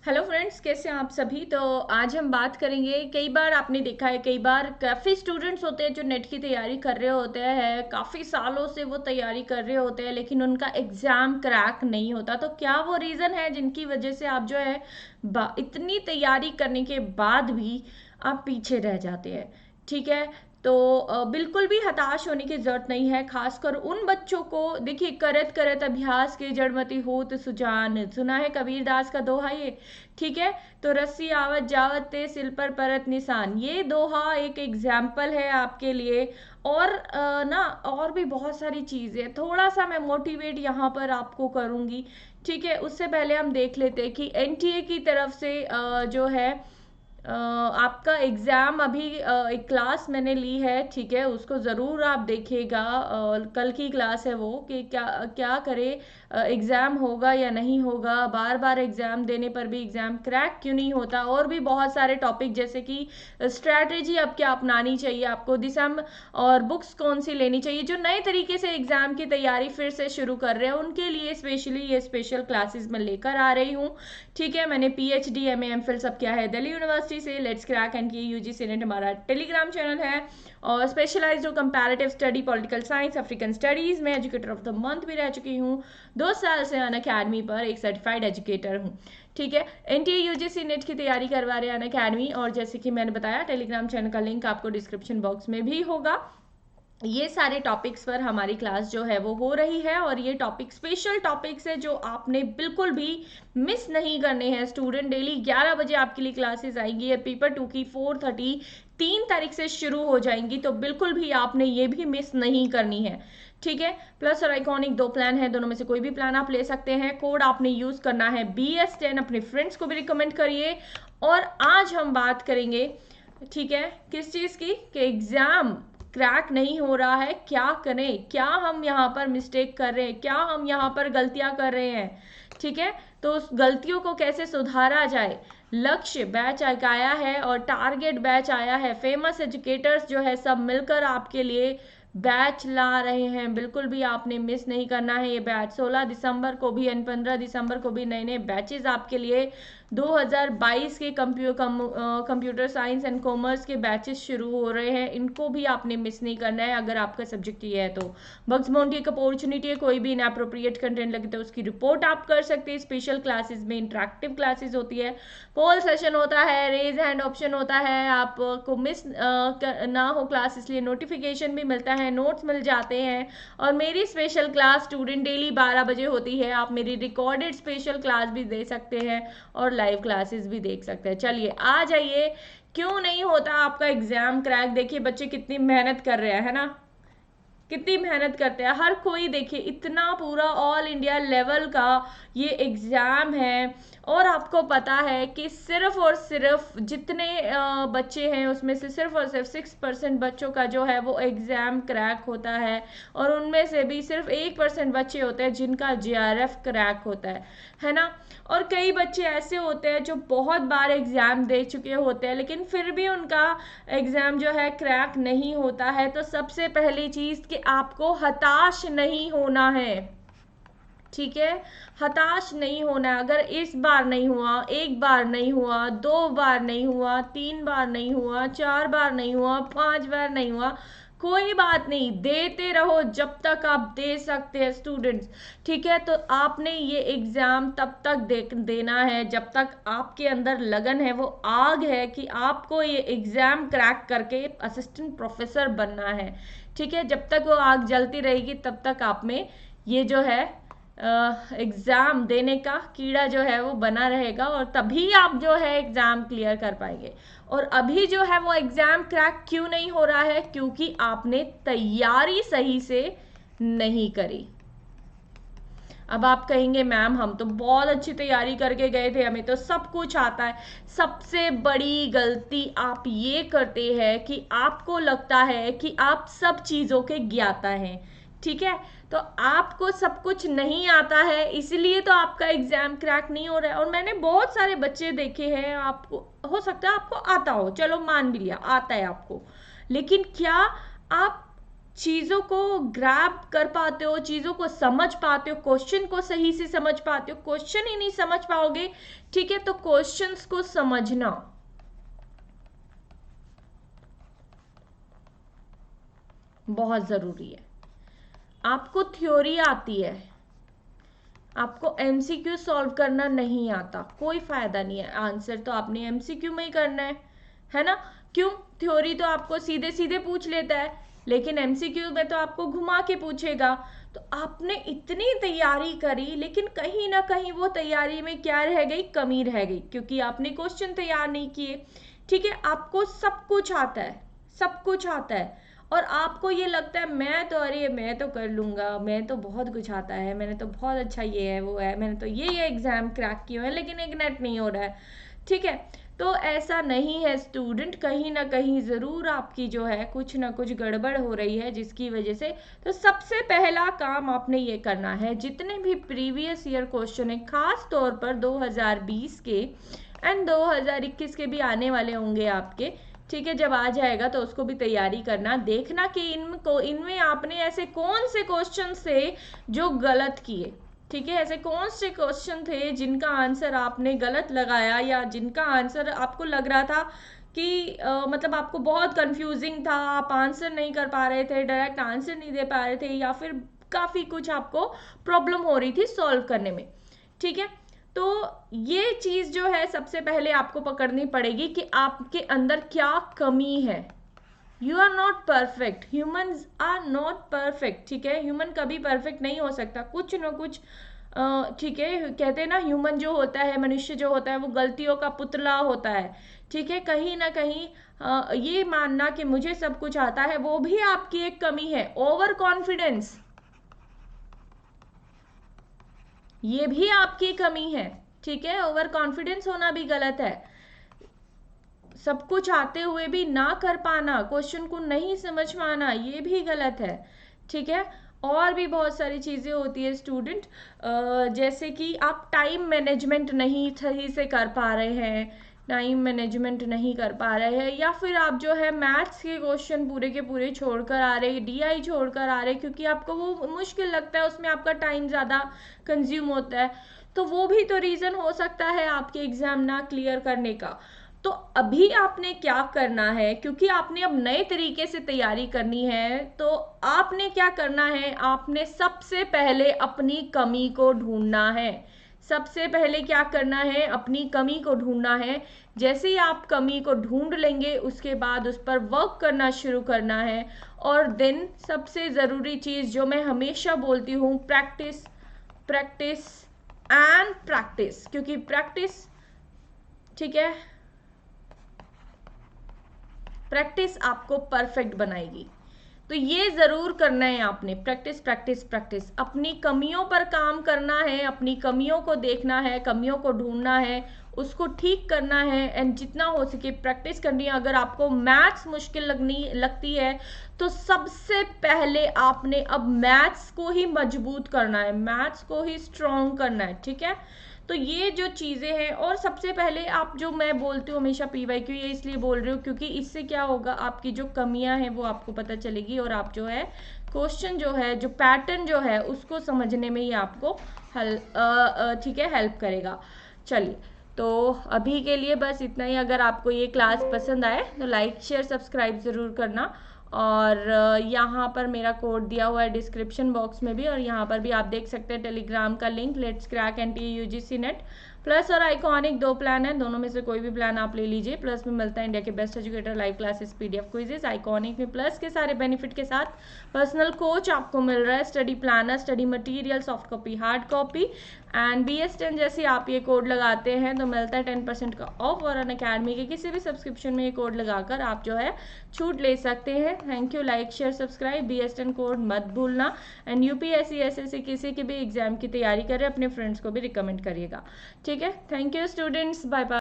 Hello friends, कैसे हैं आप सभी। तो आज हम बात करेंगे, कई बार आपने देखा है, कई बार काफ़ी स्टूडेंट्स होते हैं जो नेट की तैयारी कर रहे होते हैं, काफ़ी सालों से वो तैयारी कर रहे होते हैं लेकिन उनका एग्ज़ाम क्रैक नहीं होता। तो क्या वो रीज़न है जिनकी वजह से आप जो है इतनी तैयारी करने के बाद भी आप पीछे रह जाते हैं। ठीक है। तो बिल्कुल भी हताश होने की ज़रूरत नहीं है, खासकर उन बच्चों को। देखिए, करत करत अभ्यास के जड़मति होत सुजान, सुना है कबीरदास का दोहा ये। ठीक है। तो रस्सी आवत जावत ते सिल पर परत निशान, ये दोहा एक एग्जाम्पल है आपके लिए। और ना, और भी बहुत सारी चीज़ें थोड़ा सा मैं मोटिवेट यहाँ पर आपको करूँगी। ठीक है। उससे पहले हम देख लेते हैं कि एनटीए की तरफ से जो है आपका एग्ज़ाम अभी एक क्लास मैंने ली है। ठीक है, उसको ज़रूर आप देखिएगा। कल की क्लास है वो, कि क्या क्या करे, एग्ज़ाम होगा या नहीं होगा, बार बार एग्ज़ाम देने पर भी एग्ज़ाम क्रैक क्यों नहीं होता, और भी बहुत सारे टॉपिक जैसे कि स्ट्रैटेजी अब क्या अपनानी चाहिए आपको, दिसंबर और बुक्स कौन सी लेनी चाहिए। जो नए तरीके से एग्ज़ाम की तैयारी फिर से शुरू कर रहे हैं उनके लिए स्पेशली ये स्पेशल क्लासेस मैं लेकर आ रही हूँ। ठीक है। मैंने PhD MA MPhil सब किया है दिल्ली यूनिवर्सिटी से। लेट्स क्रैक एंड की UGC नेट हमारा टेलीग्राम चैनल है। और specialised comparative study, political science, African studies में एजुकेटर ऑफ द मंथ भी रह चुकी हूँ। 2 साल से अन अकेडमी पर एक सर्टिफाइड एजुकेटर हूँ। ठीक है। NTA UGC नेट की तैयारी करवा रहे हैं अन अकेडमी, और जैसे कि मैंने बताया टेलीग्राम चैनल का लिंक आपको डिस्क्रिप्शन बॉक्स में भी होगा। ये सारे टॉपिक्स पर हमारी क्लास जो है वो हो रही है, और ये टॉपिक स्पेशल टॉपिक्स है जो आपने बिल्कुल भी मिस नहीं करने हैं। स्टूडेंट डेली 11 बजे आपके लिए क्लासेस आएंगी। ये पेपर 2 की 4:30 3 तारीख से शुरू हो जाएंगी, तो बिल्कुल भी आपने ये भी मिस नहीं करनी है। ठीक है। प्लस और आइकॉनिक 2 प्लान है, दोनों में से कोई भी प्लान आप ले सकते हैं। कोड आपने यूज करना है BS10, अपने फ्रेंड्स को भी रिकमेंड करिए। और आज हम बात करेंगे, ठीक है, किस चीज़ की, कि एग्ज़ाम क्रैक नहीं हो रहा है, क्या करें, क्या हम यहाँ पर मिस्टेक कर रहे हैं, क्या हम यहाँ पर गलतियाँ कर रहे हैं। ठीक है। तो उस गलतियों को कैसे सुधारा जाए। लक्ष्य बैच आया है और टारगेट बैच आया है। फेमस एजुकेटर्स जो है सब मिलकर आपके लिए बैच ला रहे हैं, बिल्कुल भी आपने मिस नहीं करना है ये बैच। 16 दिसंबर को भी एंड 15 दिसंबर को भी नए नए बैचेज आपके लिए 2022 के कंप्यूटर साइंस एंड कॉमर्स के बैचेस शुरू हो रहे हैं, इनको भी आपने मिस नहीं करना है अगर आपका सब्जेक्ट ये है तो। बग्स बाउंटी एक अपॉर्चुनिटी है, कोई भी इनअप्रोप्रिएट कंटेंट लगे तो उसकी रिपोर्ट आप कर सकते हैं। स्पेशल क्लासेस में इंटरेक्टिव क्लासेस होती है, पोल सेशन होता है, रेज हैंड ऑप्शन होता है, आपको मिस ना हो क्लास इसलिए नोटिफिकेशन भी मिलता है, नोट्स मिल जाते हैं। और मेरी स्पेशल क्लास स्टूडेंट डेली 12 बजे होती है, आप मेरी रिकॉर्डेड स्पेशल क्लास भी दे सकते हैं और लाइव क्लासेस भी देख सकते हैं। चलिए आ जाइए, क्यों नहीं होता आपका एग्जाम क्रैक। देखिए बच्चे कितनी मेहनत कर रहे हैं, है ना, कितनी मेहनत करते हैं हर कोई। देखिए इतना पूरा ऑल इंडिया लेवल का ये एग्ज़ाम है, और आपको पता है कि सिर्फ और सिर्फ जितने बच्चे हैं उसमें से सिर्फ और सिर्फ 6% बच्चों का जो है वो एग्ज़ाम क्रैक होता है, और उनमें से भी सिर्फ 1% बच्चे होते हैं जिनका JRF क्रैक होता है ना। और कई बच्चे ऐसे होते हैं जो बहुत बार एग्ज़ाम दे चुके होते हैं लेकिन फिर भी उनका एग्ज़ाम जो है क्रैक नहीं होता है। तो सबसे पहली चीज़ कि आपको हताश नहीं होना है। ठीक है, हताश नहीं होना है। अगर इस बार नहीं हुआ, एक बार नहीं हुआ, 2 बार नहीं हुआ, 3 बार नहीं हुआ, 4 बार नहीं हुआ, 5 बार नहीं हुआ, कोई बात नहीं, देते रहो जब तक आप दे सकते हैं स्टूडेंट्स। ठीक है। तो आपने ये एग्ज़ाम तब तक देना है जब तक आपके अंदर लगन है, वो आग है कि आपको ये एग्ज़ाम क्रैक करके असिस्टेंट प्रोफेसर बनना है। ठीक है। जब तक वो आग जलती रहेगी तब तक आप में ये जो है एग्ज़ाम देने का कीड़ा जो है वो बना रहेगा, और तभी आप जो है एग्ज़ाम क्लियर कर पाएंगे। और अभी जो है वो एग्ज़ाम क्रैक क्यों नहीं हो रहा है, क्योंकि आपने तैयारी सही से नहीं करी। अब आप कहेंगे मैम हम तो बहुत अच्छी तैयारी करके गए थे, हमें तो सब कुछ आता है। सबसे बड़ी गलती आप ये करते हैं कि आपको लगता है कि आप सब चीज़ों के ज्ञाता हैं। ठीक है। तो आपको सब कुछ नहीं आता है, इसलिए तो आपका एग्जाम क्रैक नहीं हो रहा है। और मैंने बहुत सारे बच्चे देखे हैं, आपको हो सकता है आपको आता हो, चलो मान भी लिया आता है आपको, लेकिन क्या आप चीज़ों को ग्रैब कर पाते हो, चीज़ों को समझ पाते हो, क्वेश्चन को सही से समझ पाते हो। क्वेश्चन ही नहीं समझ पाओगे, ठीक है, तो क्वेश्चंस को समझना बहुत ज़रूरी है। आपको थ्योरी आती है, आपको एमसीक्यू सॉल्व करना नहीं आता, कोई फायदा नहीं है। आंसर तो आपने एमसीक्यू में ही करना है ना? क्यों? थ्योरी तो आपको सीधे सीधे पूछ लेता है, लेकिन एमसीक्यू में तो आपको घुमा के पूछेगा। तो आपने इतनी तैयारी करी, लेकिन कहीं ना कहीं वो तैयारी में क्या रह गई? कमी रह गई, क्योंकि आपने क्वेश्चन तैयार नहीं किए। ठीक है, आपको सब कुछ आता है, सब कुछ आता है, और आपको ये लगता है मैं तो, अरे मैं तो कर लूँगा, मैं तो बहुत कुछ आता है, मैंने तो बहुत अच्छा ये है वो है, मैंने तो ये एग्ज़ाम क्रैक किए हैं, लेकिन एक नेट नहीं हो रहा है। ठीक है, तो ऐसा नहीं है स्टूडेंट, कहीं ना कहीं ज़रूर आपकी जो है कुछ ना कुछ गड़बड़ हो रही है, जिसकी वजह से तो सबसे पहला काम आपने ये करना है, जितने भी प्रीवियस ईयर क्वेश्चन है, खास तौर पर 2020 के एंड 2021 के भी आने वाले होंगे आपके, ठीक है, जब आ जाएगा तो उसको भी तैयारी करना, देखना कि इनमें आपने ऐसे कौन से क्वेश्चन थे जो गलत किए। ठीक है, ऐसे कौन से क्वेश्चन थे जिनका आंसर आपने गलत लगाया, या जिनका आंसर आपको लग रहा था कि मतलब आपको बहुत कंफ्यूजिंग था, आप आंसर नहीं कर पा रहे थे, डायरेक्ट आंसर नहीं दे पा रहे थे, या फिर काफ़ी कुछ आपको प्रॉब्लम हो रही थी सॉल्व करने में। ठीक है, तो ये चीज़ जो है सबसे पहले आपको पकड़नी पड़ेगी कि आपके अंदर क्या कमी है। You are not perfect, humans are not perfect. ठीक है, ह्यूमन कभी परफेक्ट नहीं हो सकता, कुछ ना कुछ ठीक है, कहते हैं ना, ह्यूमन जो होता है, मनुष्य जो होता है, वो गलतियों का पुतला होता है। ठीक है, कहीं ना कहीं ये मानना कि मुझे सब कुछ आता है, वो भी आपकी एक कमी है। ओवर कॉन्फिडेंस, ये भी आपकी कमी है। ठीक है, ओवर कॉन्फिडेंस होना भी गलत है। सब कुछ आते हुए भी ना कर पाना, क्वेश्चन को नहीं समझ पाना, ये भी गलत है। ठीक है, और भी बहुत सारी चीज़ें होती है स्टूडेंट, जैसे कि आप टाइम मैनेजमेंट नहीं सही से कर पा रहे हैं, टाइम मैनेजमेंट नहीं कर पा रहे हैं, या फिर आप जो है मैथ्स के क्वेश्चन पूरे के पूरे छोड़कर आ रहे, डीआई छोड़कर आ रहे, क्योंकि आपको वो मुश्किल लगता है, उसमें आपका टाइम ज़्यादा कंज्यूम होता है। तो वो भी तो रीज़न हो सकता है आपके एग्ज़ाम ना क्लियर करने का। तो अभी आपने क्या करना है, क्योंकि आपने अब नए तरीके से तैयारी करनी है, तो आपने क्या करना है, आपने सबसे पहले अपनी कमी को ढूंढना है। सबसे पहले क्या करना है, अपनी कमी को ढूंढना है। जैसे ही आप कमी को ढूंढ लेंगे, उसके बाद उस पर वर्क करना शुरू करना है। और देन सबसे ज़रूरी चीज़ जो मैं हमेशा बोलती हूँ, प्रैक्टिस, प्रैक्टिस एंड प्रैक्टिस, क्योंकि प्रैक्टिस, ठीक है, प्रैक्टिस आपको परफेक्ट बनाएगी। तो ये ज़रूर करना है आपने, प्रैक्टिस प्रैक्टिस प्रैक्टिस। अपनी कमियों पर काम करना है, अपनी कमियों को देखना है, कमियों को ढूंढना है, उसको ठीक करना है, एंड जितना हो सके प्रैक्टिस करनी है। अगर आपको मैथ्स मुश्किल लगती है, तो सबसे पहले आपने अब मैथ्स को ही मजबूत करना है, मैथ्स को ही स्ट्रॉन्ग करना है। ठीक है, तो ये जो चीज़ें हैं, और सबसे पहले आप, जो मैं बोलती हूँ हमेशा PYQ, ये इसलिए बोल रही हूँ क्योंकि इससे क्या होगा, आपकी जो कमियां हैं वो आपको पता चलेगी, और आप जो है क्वेश्चन जो है, जो पैटर्न जो है, उसको समझने में ही आपको ठीक है, हेल्प करेगा। चलिए, तो अभी के लिए बस इतना ही। अगर आपको ये क्लास पसंद आए तो लाइक शेयर सब्सक्राइब ज़रूर करना, और यहाँ पर मेरा कोड दिया हुआ है डिस्क्रिप्शन बॉक्स में भी, और यहाँ पर भी आप देख सकते हैं टेलीग्राम का link, let's crack NTA UGC net. Plus और आइकॉनिक 2 प्लान है, दोनों में से कोई भी प्लान आप ले लीजिए। प्लस में मिलता है इंडिया के best educator live classes, PDF quizzes. Iconic में प्लस के सारे बेनिफिट के साथ पर्सनल कोच आपको मिल रहा है, study planner, study material, soft copy, hard copy, and BS10 जैसे आप ये कोड लगाते हैं तो मिलता है 10% का ऑफ, और अनअकैडमी के किसी भी सब्सक्रिप्शन में ये कोड लगाकर आप जो है छूट ले सकते हैं। Thank you, like share subscribe, BS10 code मत भूलना। एंड UPSC SSC किसी के भी एग्जाम की तैयारी करें, अपने फ्रेंड्स को भी रिकमेंड करिएगा। ठीक है, thank you students, bye bye.